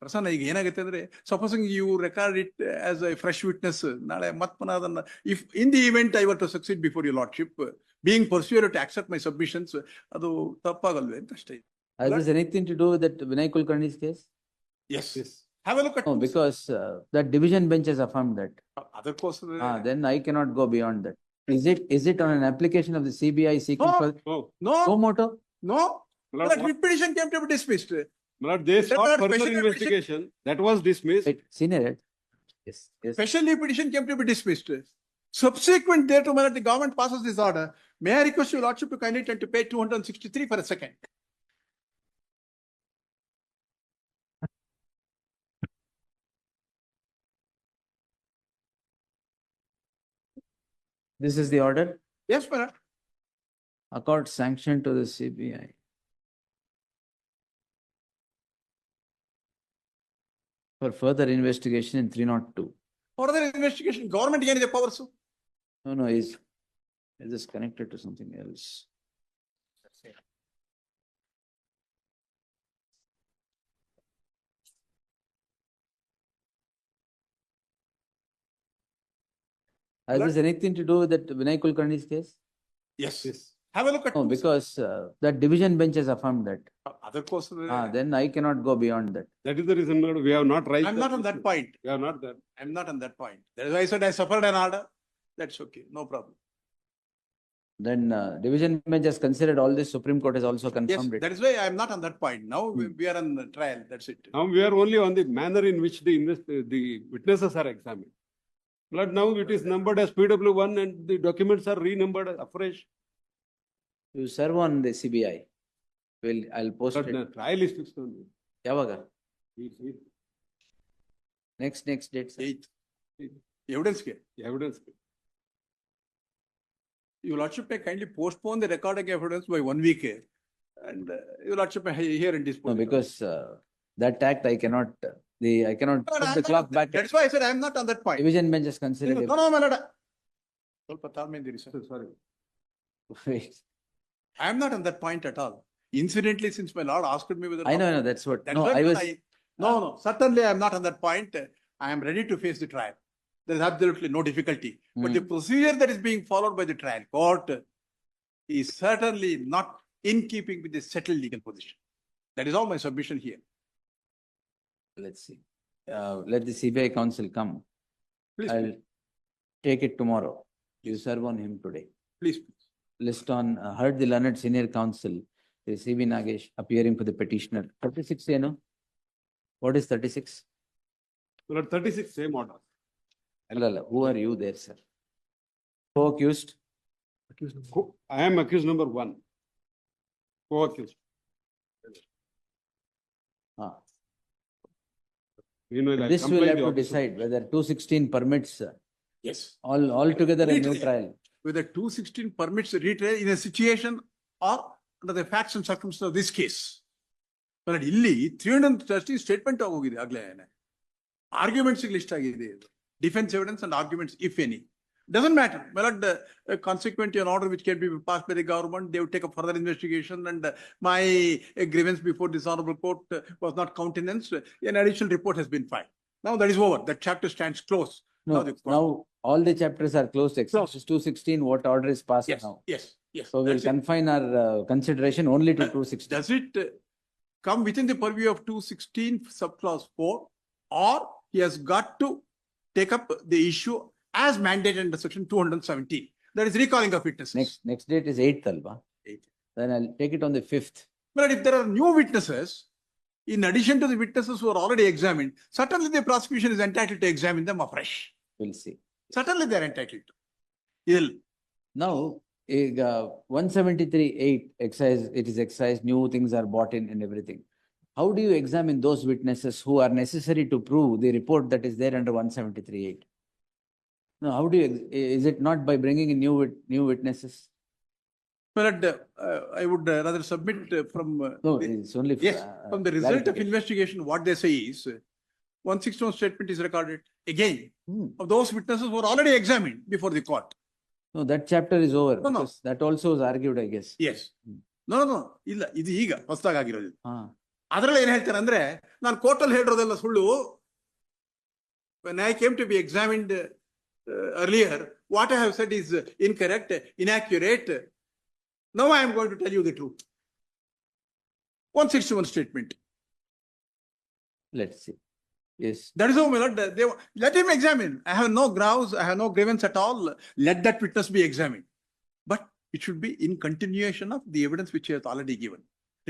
ಪ್ರಸನ್ನ ಈಗ ಏನಾಗುತ್ತೆ ಅಂದ್ರೆ supposing you record it as a fresh witness ನಾಳೆ ಮತ್ತೆ ಅದನ್ನ if in the event I were to succeed before you lordship being persuaded to accept my submissions ಅದು ತಪ್ಪಾಗಲ್ವೇ ಅಂತ ಅಷ್ಟೇ. Has this anything to do with that Vinay Kulkarni's case? Yes. Have a look at No, because that division bench has affirmed that. other course. Then I cannot go beyond that. Is it on an application of the CBI seeking for No moto? No. That petition came to be dismissed. Lord, they sought further investigation. That was dismissed. Wait, senior, yes. Specially petition came to be dismissed. Subsequent thereto, when the government passes this order, may I request your lordship to kindly tend to pay 263 for a second. This is the order. Yes, madam. Accord sanction to the CBI. For further investigation in 302. Further investigation, government gain the powers. No, is this connected to something else? Has this anything to do with that Vinay Kulkarni's case? Yes. Have a look at No, because that division bench has affirmed that. other course. Then I cannot go beyond that. That is the reason, Lord, we have not raised. I'm not on that point. We are not there. I'm not on that point. That is why I said I suffered an order. That's okay. No problem. Then division bench has considered all this. Supreme Court has also Yes, confirmed it. that is why I'm not on that point. Now we are on the trial. That's it. Now we are only on the manner in which the witnesses are examined. Lord, now it is numbered as PW1 and the documents are renumbered afresh. You serve on the CBI. I'll post But it. the trial is fixed on it. Yavaga? Next date, sir. 8th. Evidence. Evidence. Your lordship may kindly postpone the recording evidence by 1 week. And your lordship may hear and dispose. No, because that act I cannot. I cannot No, put I'm the not- clock back. That's why I said I'm not on that point. Division bench has considered. No, my lord. ಸ್ವಲ್ಪ ತಾಳ್ಮೆ ಇದ್ದೀರಿ sir. Sorry. Wait. I am not on that point at all. Incidentally, since my lord asked me whether I know. That's what. That's No, what I was. No. Certainly, I am not on that point. I am ready to face the trial. There is absolutely no difficulty. But the procedure that is being followed by the trial court is certainly not in keeping with the settled legal position. That is all my submission here. Let's see. Let the CBI counsel come. Please, I'll take it tomorrow. You serve on him today. please. List on heard the learned senior counsel, C.V. Nagesh, appearing for the petitioner. 36, you know? What is 36? Lord, 36, same order. Allala, who are you there, sir? Co-accused? I am accused number 1. Co-accused. Meanwhile, I This will comply have the to officer. decide whether 216 permits Yes. all together a new Retrial. trial. Whether 216 permits a retrial in a situation or under the facts and circumstances of this case. But ಇಲ್ಲಿ 330 statement ಆಗೋಗಿದೆ ಆಗ್ಲೇ arguments list ಆಗಿದೆ defence evidence and arguments if any doesn't matter. My lord, consequent to an order which can be passed by the government, they would take up further investigation and my grievance before this honorable court was not countenanced. An additional report has been filed. Now that is over. That chapter stands closed. No, now all the chapters are closed except Closed. 216, what order is passed Yes, now. yes. So we'll That's it. confine our consideration only to 216. Does it come within the purview of 216 subclause 4 or he has got to take up the issue as mandated under section 217? That is recalling of witnesses. Next date is 8th, Alba. 8th. Then I'll take it on the 5th. But if there are new witnesses, in addition to the witnesses who are already examined, certainly the prosecution is entitled to examine them afresh. We'll see. Certainly they are entitled to. Now, 173(8) excise, it is excised, new things are bought in and everything. How do you examine those witnesses who are necessary to prove the report that is there under 173(8)? No, how do you, is it not by bringing in new witnesses? But I would rather submit from No, it's only. yes, from the result of clarification. investigation, what they say is 161 statement is recorded again of those witnesses who are already examined before the court. No, that chapter is over. No, no. Because that also was argued, I guess. Yes. No. Illa, ಇದು ಈಗ ಹೊಸದಾಗಿರೋದು. ಅದರಲ್ಲಿ ಏನ್ ಹೇಳ್ತಾರೆ ಅಂದ್ರೆ, ನಾನು ಕೋರ್ಟಲ್ಲಿ ಹೇಳಿರೋದೆಲ್ಲ ಸುಳ್ಳು. When I came to be examined earlier, what I have said is incorrect, inaccurate. Now I am going to tell you the truth. 161 statement. Let's see. Yes. That is how, my lord, let him examine. I have no grounds, I have no grievance at all. Let that witness be examined. But it should be in continuation of the evidence which he has already given.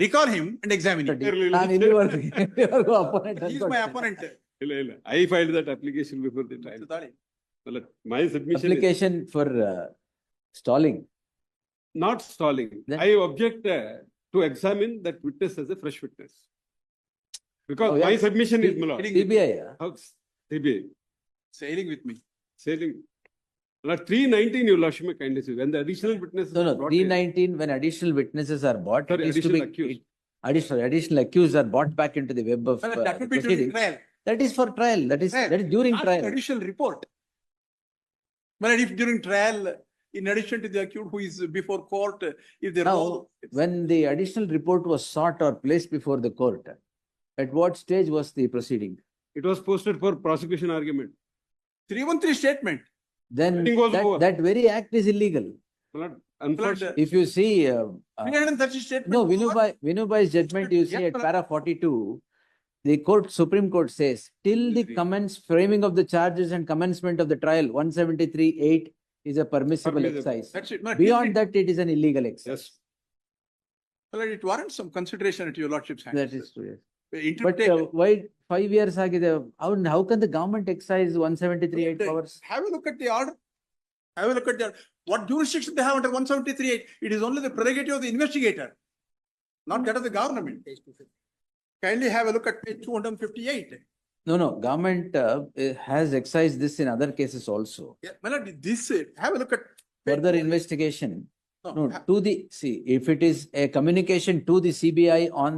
Recall him and examine him. ನಾನು ಇಲ್ಲಿವರೆಗೂ opponent He is my ಅನ್ಕೊಳ್ತೇನೆ. opponent. ಇಲ್ಲ. I filed that application before the trial. My submission is Application for stalling. not stalling. Then- I object to examine that witness as a fresh witness. Because Oh, yeah. my submission is, my lord, CBI. how CBI Sailing with me. saying, Lord, 319 you lordship may kindly see, when the additional witnesses No, are no, brought in. 319, when additional witnesses are bought, Sorry, it is to additional be, accused. additional accused are bought back into the web of Well, that would be during proceedings. trial. That is for trial, that is Trial. during Not trial. Additional report. But if during trial, in addition to the accused who is before court, if they Now, roll. when the additional report was sought or placed before the court, at what stage was the proceeding? It was posted for prosecution argument. 313 statement. Then Voting was over. that very act is illegal. My lord, unfortunately, If you see, 330 statement. no, Vinubai's judgment, you see Yeah, at but- para 42, the Supreme Court says, till the framing of the charges and commencement of the trial, 173(8) is a permissible Permissible. exercise. That's it. No, Beyond that, it is an illegal exercise. yes. Well, it warrants some consideration at your lordship's hands. That is true, yes. But Interpretation. why 5 years agide? How can the government exercise 173(8) powers? Have a look at the order. Have a look at the, what jurisdiction they have under 173(8). It is only the prerogative of the investigator, not that of the government. Kindly have a look at page 258. No, government has excised this in other cases also. Yeah, my lord, this, have a look at. Further investigation. No, No, if it is a communication to the CBI on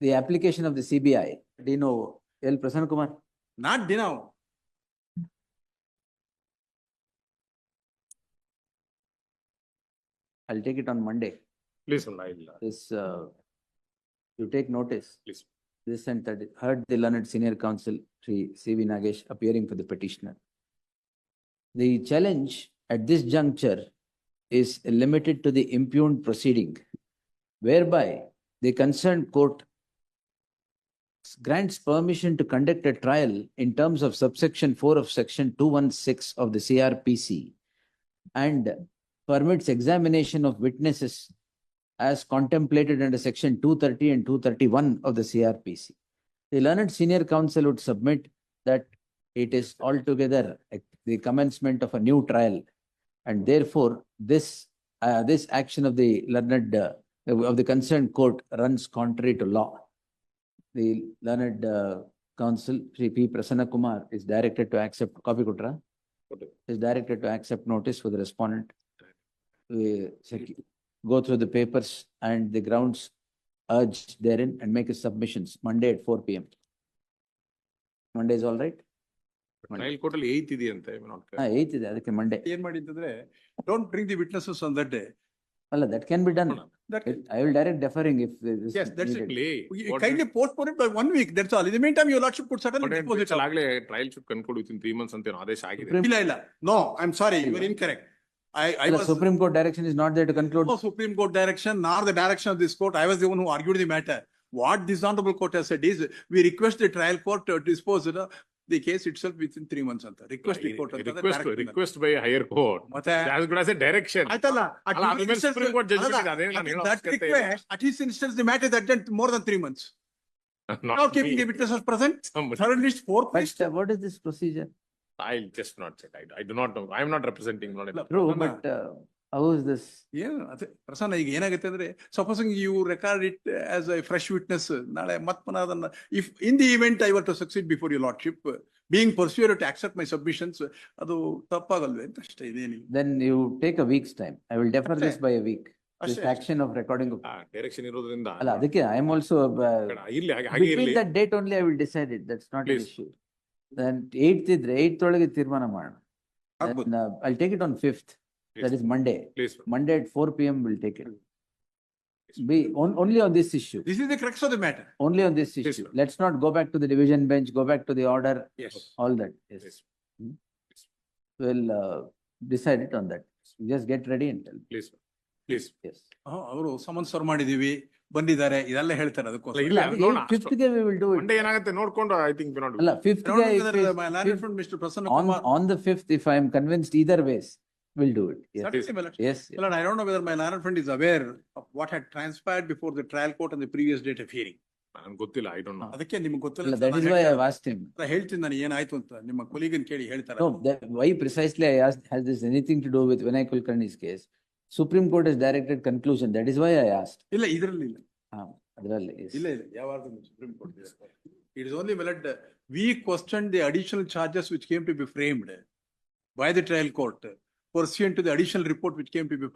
the application of the CBI, do you know, L. Prasanna Kumar? not Dinao. I'll take it on Monday. Please, I'll, This, you take notice. please. This and that, heard the learned senior counsel, Sri C.V. Nagesh, appearing for the petitioner. The challenge at this juncture is limited to the impugned proceeding, whereby the concerned court grants permission to conduct a trial in terms of subsection 4 of section 216 of the CRPC and permits examination of witnesses as contemplated under section 230 and 231 of the CRPC. The learned senior counsel would submit that it is altogether the commencement of a new trial, and therefore this action of the learned of the concerned court runs contrary to law. The learned counsel, Sri P. Prasanna Kumar, is directed to accept copy kutra. Is directed to accept notice for the respondent. Go through the papers and the grounds urged therein and make his submissions Monday at 4 p.m. Monday is all right? Trial court ಅಲ್ಲಿ 8th ಇದೆಯಂತೆ. 8th ಇದೆ, ಅದಕ್ಕೆ Monday. ಏನ್ ಮಾಡಿದ್ರೆ, don't bring the witnesses on that day. ಅಲ್ಲ, that can be done. That, I will direct deferring if this yes, is that's needed. you kindly postpone it by 1 week. That's all. In the meantime, your lordship could certainly dispose it. ಆಗ್ಲೇ trial should conclude with in 3 months ಅಂತ ಏನೋ ಆದೇಶ ಆಗಿದೆ. Supreme- ಇಲ್ಲ. No, I'm sorry, you were incorrect. I The was. Supreme Court direction is not there to conclude. No Supreme Court direction, nor the direction of this court. I was the one who argued the matter. What this honorable court has said is, we request the trial court to dispose the case itself within 3 months. Request the court. Request by higher court. ಮತ್ತೆ As good as a direction. ಆಯ್ತಲ್ಲ, at ಅಲ್ಲ, his ಅದ್ರ ಮೇಲೆ instance- Supreme Court judgment ಅಲ್ಲ, ಇದೆ, ಅದೇನು ನಾನು ಹೇಳೋ that ಅವಶ್ಯಕತೆ ಇಲ್ಲ. request, at his instance, the matter is adjourned more than 3 months. Not Now keeping me. the witnesses present, Somebody. third list, fourth But list. what is this procedure? I'll just not check. I do not know. I am not representing. True, Prasanna. but how is this? ಏನು ಅದೇ ಪ್ರಸನ್ನ, ಈಗ ಏನಾಗುತ್ತೆ ಅಂದ್ರೆ, supposing you record it as a fresh witness, ನಾಳೆ ಮತ್ತೆ ಅದನ್ನ, if in the event I were to succeed before you lordship, being persuaded to accept my submissions, ಅದು ತಪ್ಪಾಗಲ್ವೇ ಅಂತ ಅಷ್ಟೇ. ಇದೇನಿಲ್ಲ. Then you take a week's time. I will defer this by a week. This ಅಷ್ಟೇ. action of recording of. Direction ಇರೋದ್ರಿಂದ ಅಲ್ಲ, ಅದಕ್ಕೆ I am also ಇಲ್ಲಿ ಹಾಗೆ between ಇರ್ಲಿ. that date only I will decide it. That's not an Please. issue. Then 8th ಇದ್ರೆ 8th ಒಳಗೆ ತೀರ್ಮಾನ ಮಾಡೋಣ. ಆಗ್ಬೋದು. Then I'll take it on 5th. That is Monday. Please. Monday at 4 p.m. we'll take it. Only on this issue, This is the crux of the matter. only on this Yes, issue. sir. Let's not go back to the division bench, go back to the order, Yes. all that, Yes. yes. We'll decide it on that. Just get ready and tell, Please, please. yes. ಅವರು summons serve ಮಾಡಿದೀವಿ ಬಂದಿದ್ದಾರೆ ಇದೆಲ್ಲ ಹೇಳ್ತಾರೆ ಅದಕ್ಕೋಸ್ಕರ. ಇಲ್ಲ, ನೋಡೋಣ. Fifth ಗೆ we will do One day it. ಏನಾಗುತ್ತೆ ನೋಡ್ಕೊಂಡು I think we not. ಅಲ್ಲ, fifth I don't ಗೆ know if whether it's- my learned fifth- friend Mr. Prasanna on, Kumar. on the fifth, if I am convinced either ways, we'll do it. Yes, Certainly, my lord. yes. Well, and I don't know whether my learned friend is aware of what had transpired before the trial court on the previous date of hearing. ನನ್ಗೆ ಗೊತ್ತಿಲ್ಲ, I don't know. ಅದಕ್ಕೆ ನಿಮ್ಗೆ ಗೊತ್ತಿಲ್ಲ ಅಲ್ಲ, ಅಂತ that is ನಾನು why I ಹೇಳ್ತಾ- have asked him. ಹೇಳ್ತೀನಿ ನಾನು ಏನಾಯ್ತು ಅಂತ ನಿಮ್ಮ ಕೊಲಿಗನ್ ಕೇಳಿ ಹೇಳ್ತಾರೆ. No, that, why precisely I asked, has this anything to do with Vinay Kulkarni's case? Supreme Court has directed conclusion, that is why I asked. ಇಲ್ಲ ಇದರಲ್ಲಿ ಇಲ್ಲ. ಅದ್ರಲ್ಲಿ, yes. ಇಲ್ಲ ಇಲ್ಲ ಯಾವಾಗ Supreme Court it is only well we question the additional charges which came to be framed by the trial court pursuant to the additional report which came to be